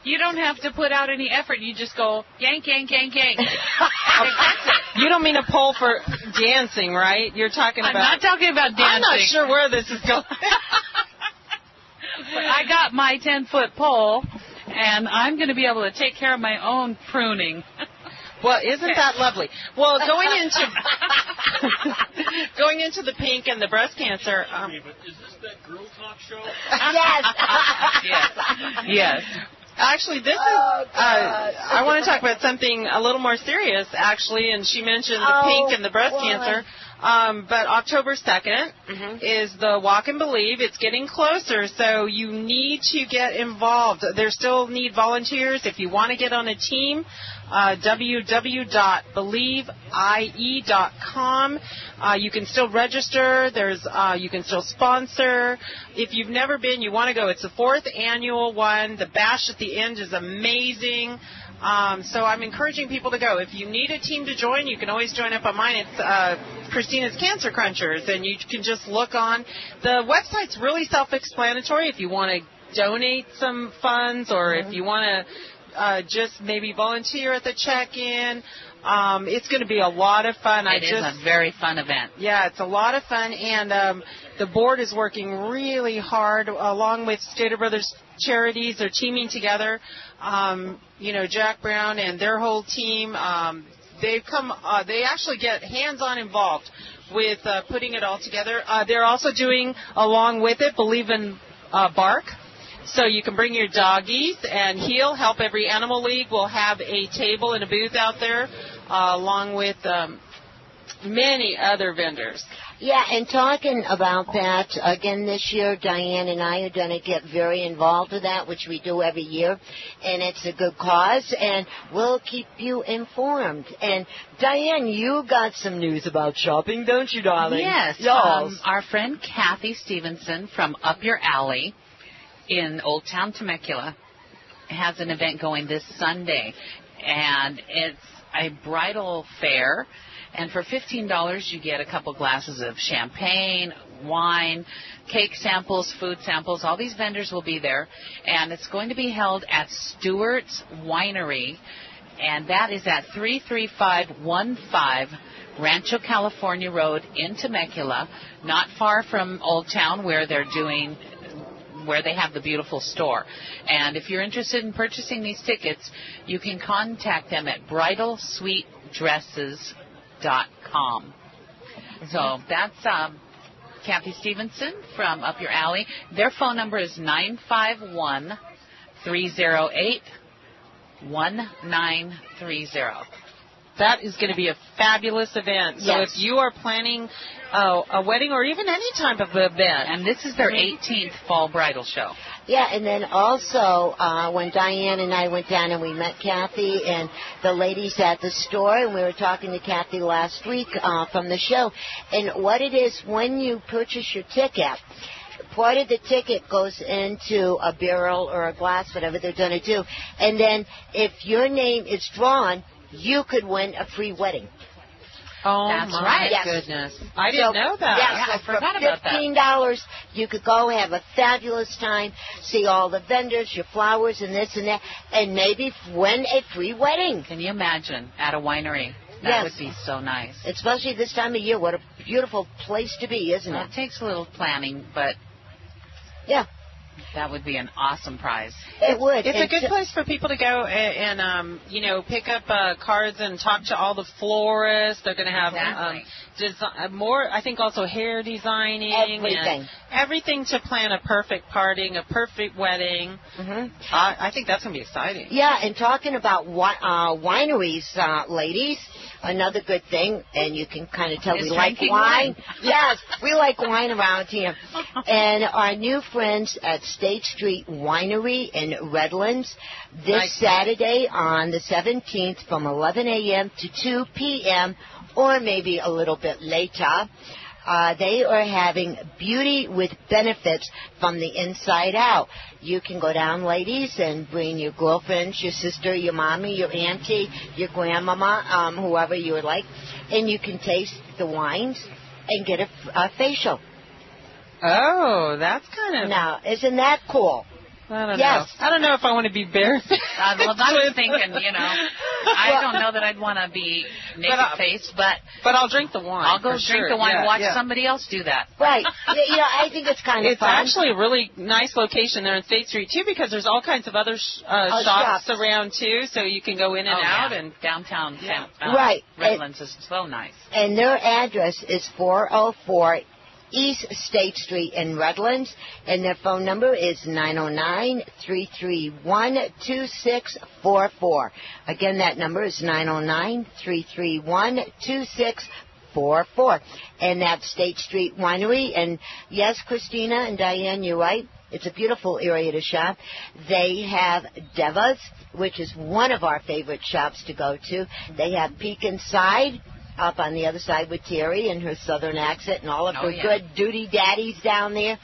You don't have to put out any effort. You just go, yank, yank, yank, yank. You don't mean a pole for dancing, right? You're talking about... I'm not talking about dancing. I'm not sure where this is going. But I got my 10-foot pole, and I'm going to be able to take care of my own pruning. Well, isn't that lovely? Well, going into the pink and the breast cancer. But is this that girl talk show? Yes. Actually, this is. I want to talk about something a little more serious, actually. And she mentioned the pink and the breast cancer. But October 2nd is the Walk and Believe. It's getting closer, so you need to get involved. They still need volunteers. If you want to get on a team, www.believie.com. You can still register. You can still sponsor. If you've never been, you want to go. It's the 4th annual one. The bash at the end is amazing. So I'm encouraging people to go. If you need a team to join, you can always join up on mine. It's Christina's Cancer Crunchers, and you can just look on. The website's really self-explanatory. If you want to donate some funds, or if you want to just maybe volunteer at the check-in, it's going to be a lot of fun. It is a very fun event. Yeah, it's a lot of fun, and the board is working really hard along with Stater Brothers Charities. They're teaming together. Jack Brown and their whole team, they actually get hands-on involved with putting it all together. They're also doing, along with it, Believe in Bark. So you can bring your doggies, and Heal Help Every Animal League will have a table and a booth out there, along with many other vendors. Yeah, and talking about that, again this year, Diane and I are going to get very involved with that, which we do every year, and it's a good cause, and we'll keep you informed. And Diane, you got some news about shopping, don't you, darling? Yes. Our friend Kathy Stevenson from Up Your Alley in Old Town Temecula has an event going this Sunday, and it's a bridal fair. And for $15, you get a couple glasses of champagne, wine, cake samples, food samples. All these vendors will be there. And it's going to be held at Stewart's Winery. And that is at 33515 Rancho California Road in Temecula, not far from Old Town where they have the beautiful store. And if you're interested in purchasing these tickets, you can contact them at bridalsuitedresses.com. So that's Kathy Stevenson from Up Your Alley. Their phone number is 951-308-1930. That is going to be a fabulous event. So if you are planning a wedding or even any type of event. And this is their 18th fall bridal show. Yeah, and then also when Diane and I went down and we met Kathy and the ladies at the store, and we were talking to Kathy last week from the show, and what it is when you purchase your ticket, part of the ticket goes into a barrel or a glass, whatever they're going to do, and then if your name is drawn, you could win a free wedding. Oh, that's my right. goodness. I didn't know that. Yeah, I forgot about that. $15, you could go have a fabulous time, see all the vendors, your flowers and this and that, and maybe win a free wedding. Can you imagine at a winery? That would be so nice. Especially this time of year. What a beautiful place to be, isn't it? It takes a little planning, but yeah. That would be an awesome prize. It would. It's a good place for people to go and pick up cards and talk to all the florists. They're going to have more, I think, also hair designing. Everything. And everything to plan a perfect party, a perfect wedding. Mm-hmm. I think that's going to be exciting. Yeah, and talking about wineries, ladies, another good thing, and you can kind of tell we like wine. Yes, we like wine around here. And our new friends at State Street Winery in Redlands this Saturday on the 17th from 11 a.m. to 2 p.m. or maybe a little bit later. They are having beauty with benefits from the inside out. You can go down, ladies, and bring your girlfriends, your sister, your mommy, your auntie, your grandmama, whoever you would like, and you can taste the wines and get a facial. Oh, that's kind of... Now, isn't that cool? I don't Yes. know. I don't know if I want to be barefaced. I was thinking, I don't know that I'd want to be naked-faced, but I'll drink the wine. I'll go drink the wine and watch yeah. somebody else do that. Right. I think it's kind of fun. It's actually a really nice location there in State Street, too, because there's all kinds of other shops around, too, so you can go in and out. Yeah. And downtown right. Redlands is so nice. And their address is 404 East State Street in Redlands, and their phone number is 909-331-2644. Again, that number is 909-331-2644. And that's State Street Winery. And yes, Christina and Diane, you're right. It's a beautiful area to shop. They have Deva's, which is one of our favorite shops to go to. They have Peek Inside, up on the other side with Terry and her southern accent and all of her good duty daddies down there.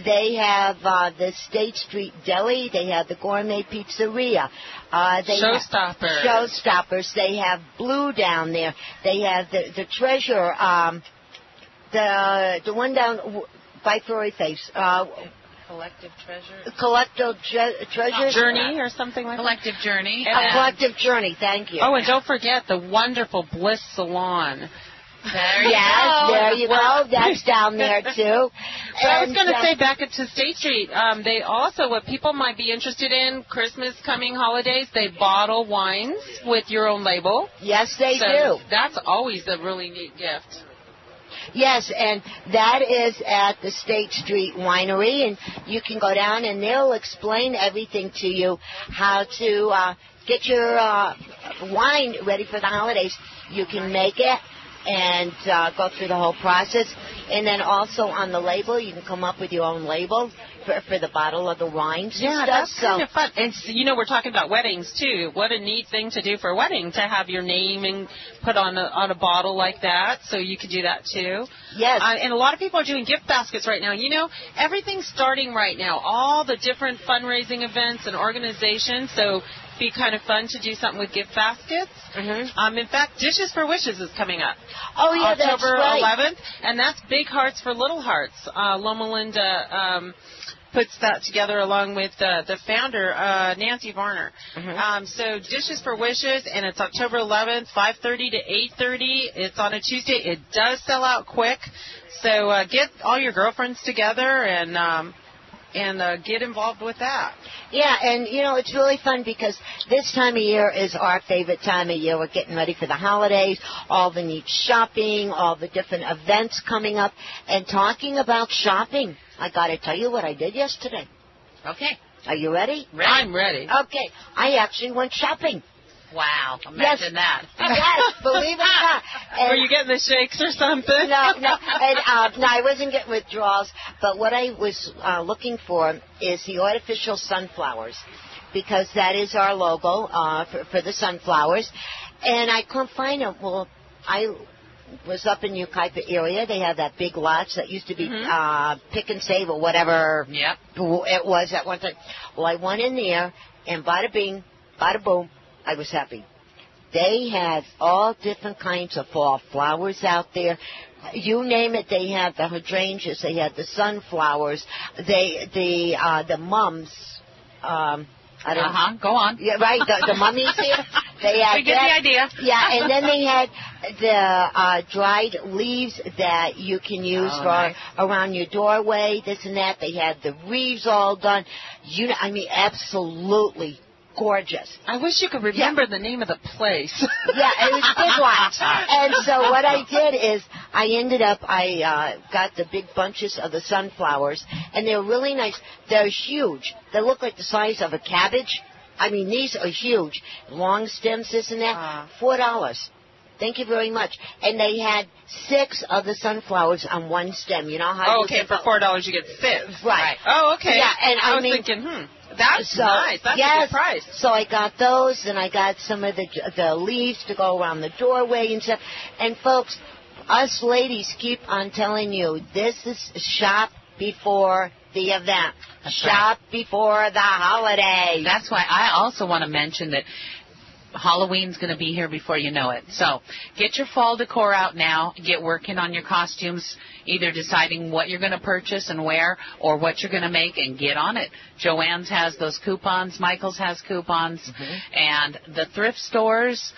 They have the State Street Deli. They have the Gourmet Pizzeria. Showstoppers. They have Blue down there. They have the Treasure, the one down by Furry Face. Collective Treasure. Treasure. Journey or something like that. Collective Journey. A Collective Journey, thank you. Oh, and don't forget the wonderful Bliss Salon. There you go. There you go. That's down there, too. I was going to say, back to State Street, they also, what people might be interested in, Christmas coming, holidays, they bottle wines with your own label. Yes, they do. That's always a really neat gift. Yes, and that is at the State Street Winery, and you can go down and they'll explain everything to you, how to get your wine ready for the holidays. You can make it and go through the whole process. And then also on the label, you can come up with your own label for the bottle of the wines. Yeah, and that's stuff. kind of fun. And, we're talking about weddings, too. What a neat thing to do for a wedding, to have your name and put on a bottle like that. So you could do that, too. Yes. And a lot of people are doing gift baskets right now. Everything's starting right now. All the different fundraising events and organizations. So be kind of fun to do something with gift baskets. Mm-hmm. In fact, Dishes for Wishes is coming up. Oh, yeah, October that's right. 11th. And that's Big Hearts for Little Hearts. Loma Linda puts that together along with the founder, Nancy Varner. Mm-hmm. So Dishes for Wishes, and it's October 11th, 5:30 to 8:30. It's on a Tuesday. It does sell out quick. So get all your girlfriends together and get involved with that. Yeah, and, it's really fun because this time of year is our favorite time of year. We're getting ready for the holidays, all the neat shopping, all the different events coming up. And talking about shopping, I got to tell you what I did yesterday. Okay. Are you ready? I'm ready. Okay. I actually went shopping. Wow. Imagine that. Yes, believe it or not. Were you getting the shakes or something? No. And, no, I wasn't getting withdrawals. But what I was looking for is the artificial sunflowers, because that is our logo for the sunflowers. And I couldn't find them. Well, I was up in Yucaipa area. They have that big lots that used to be Pick and Save or whatever it was at one time. Well, I went in there, and bada bing, bada boom, I was happy. They had all different kinds of fall flowers out there. You name it, they had the hydrangeas, they had the sunflowers, the mums. Go on. Yeah, right. The mummies here. They had we get the idea. Yeah, and then they had the dried leaves that you can use around your doorway. This and that. They had the wreaths all done. Absolutely gorgeous. I wish you could remember the name of the place. Yeah, it was big lots. And so what I did is I got the big bunches of the sunflowers, and they're really nice. They're huge. They look like the size of a cabbage. These are huge. Long stems, this and that. $4. Thank you very much. And they had 6 of the sunflowers on one stem. You know how? Okay, for $4 you get 6. Right. Oh, okay. Yeah, and I was thinking, that's nice. That's a good price. So I got those, and I got some of the leaves to go around the doorway and stuff. And folks, us ladies keep on telling you, this is shop before the event. Shop before the holiday. That's why I also want to mention that Halloween's going to be here before you know it. So get your fall decor out now. Get working on your costumes, either deciding what you're going to purchase and wear or what you're going to make, and get on it. Joann's has those coupons. Michael's has coupons. And the thrift stores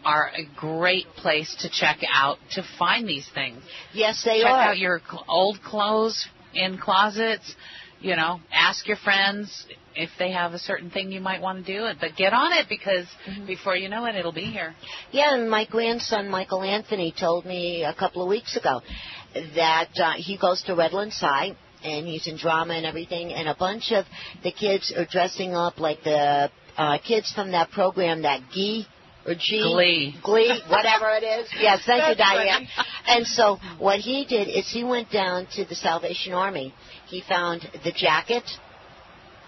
are a great place to check out to find these things. Yes, they check are. Check out your old clothes in closets. You know, ask your friends if they have a certain thing you might want to do. But get on it, because before you know it, it'll be here. Yeah, and my grandson, Michael Anthony, told me a couple of weeks ago that he goes to Redlands High, and he's in drama and everything, and a bunch of the kids are dressing up like the kids from that program, that Glee, whatever it is. Yes, thank you, Diane. And so what he did is he went down to the Salvation Army. He found the jacket,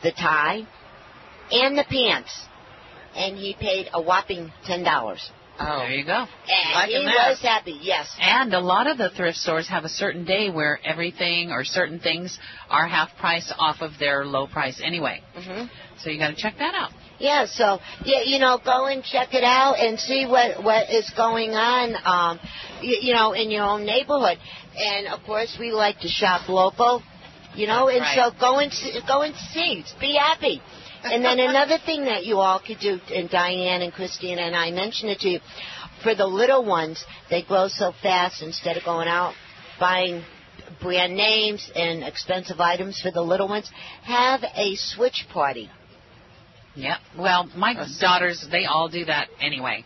the tie, and the pants, and he paid a whopping $10. Oh, there you go. And he was happy, yes. And a lot of the thrift stores have a certain day where everything or certain things are half price off of their low price anyway. So you got to check that out. Yeah, so, go and check it out and see what is going on, in your own neighborhood. And, of course, we like to shop local, and so go and see. Be happy. And then another thing that you all could do, and Diane and Christina and I mentioned it to you, for the little ones, they grow so fast, instead of going out buying brand names and expensive items for the little ones, have a switch party. Yeah, well, my daughters, they all do that anyway.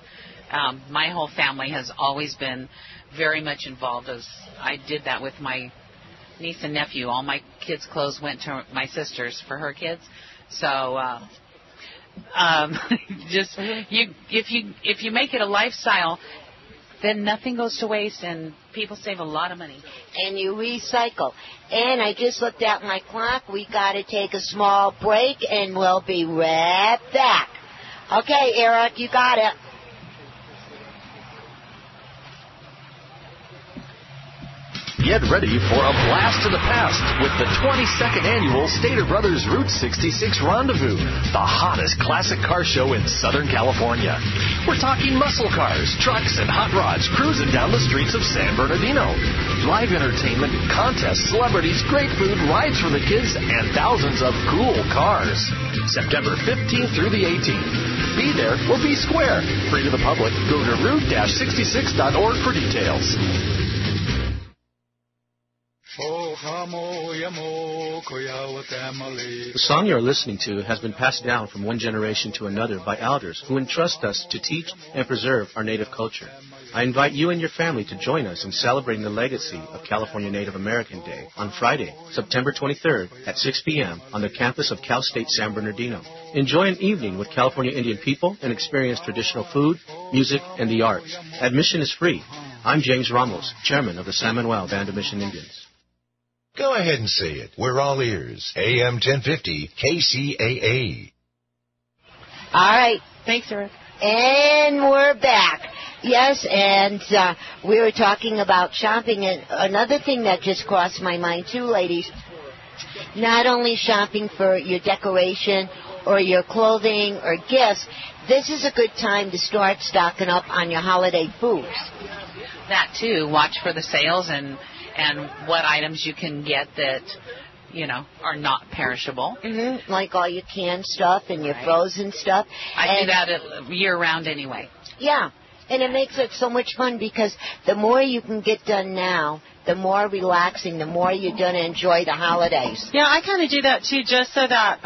My whole family has always been very much involved. I did that with my niece and nephew. All my kids' clothes went to my sister's for her kids. So if you make it a lifestyle, then nothing goes to waste, and people save a lot of money. And you recycle. And I just looked at my clock. We got to take a small break, and we'll be right back. Okay, Eric, you got it. Get ready for a blast to the past with the 22nd annual Stater Brothers Route 66 Rendezvous, the hottest classic car show in Southern California. We're talking muscle cars, trucks, and hot rods cruising down the streets of San Bernardino. Live entertainment, contests, celebrities, great food, rides for the kids, and thousands of cool cars. September 15th through the 18th. Be there or be square. Free to the public. Go to route-66.org for details. The song you are listening to has been passed down from one generation to another by elders who entrust us to teach and preserve our native culture. I invite you and your family to join us in celebrating the legacy of California Native American Day on Friday, September 23rd at 6 p.m. on the campus of Cal State San Bernardino. Enjoy an evening with California Indian people and experience traditional food, music, and the arts. Admission is free. I'm James Ramos, chairman of the San Manuel Band of Mission Indians. Go ahead and say it. We're all ears. AM 1050 KCAA. All right. Thanks, Eric. And we're back. Yes, and we were talking about shopping. And another thing that just crossed my mind, too, ladies, not only shopping for your decoration or your clothing or gifts, this is a good time to start stocking up on your holiday foods. That, too. Watch for the sales and what items you can get that, are not perishable. Like all your canned stuff and your frozen stuff. I do that year-round anyway. Yeah, and it makes it so much fun because the more you can get done now, the more relaxing, the more you're going to enjoy the holidays. Yeah, I kind of do that, too, just so that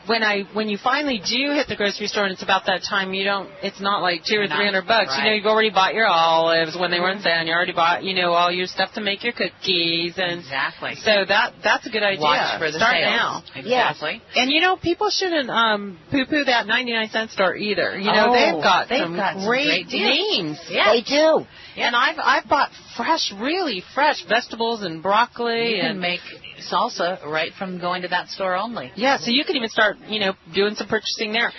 when you finally do hit the grocery store and it's about that time, it's not like $200 or $300. Right. You've already bought your olives when they were on sale. You already bought, all your stuff to make your cookies. And exactly. So that's a good idea. Watch for the Start sales. now. Exactly. Yeah. And, people shouldn't poo-poo that 99-cent store either. They've got some great names. Yeah. They do. Yeah. And I've bought really fresh vegetables and broccoli. You can make salsa right from going to that store only. Yeah, so you can even start, doing some purchasing there.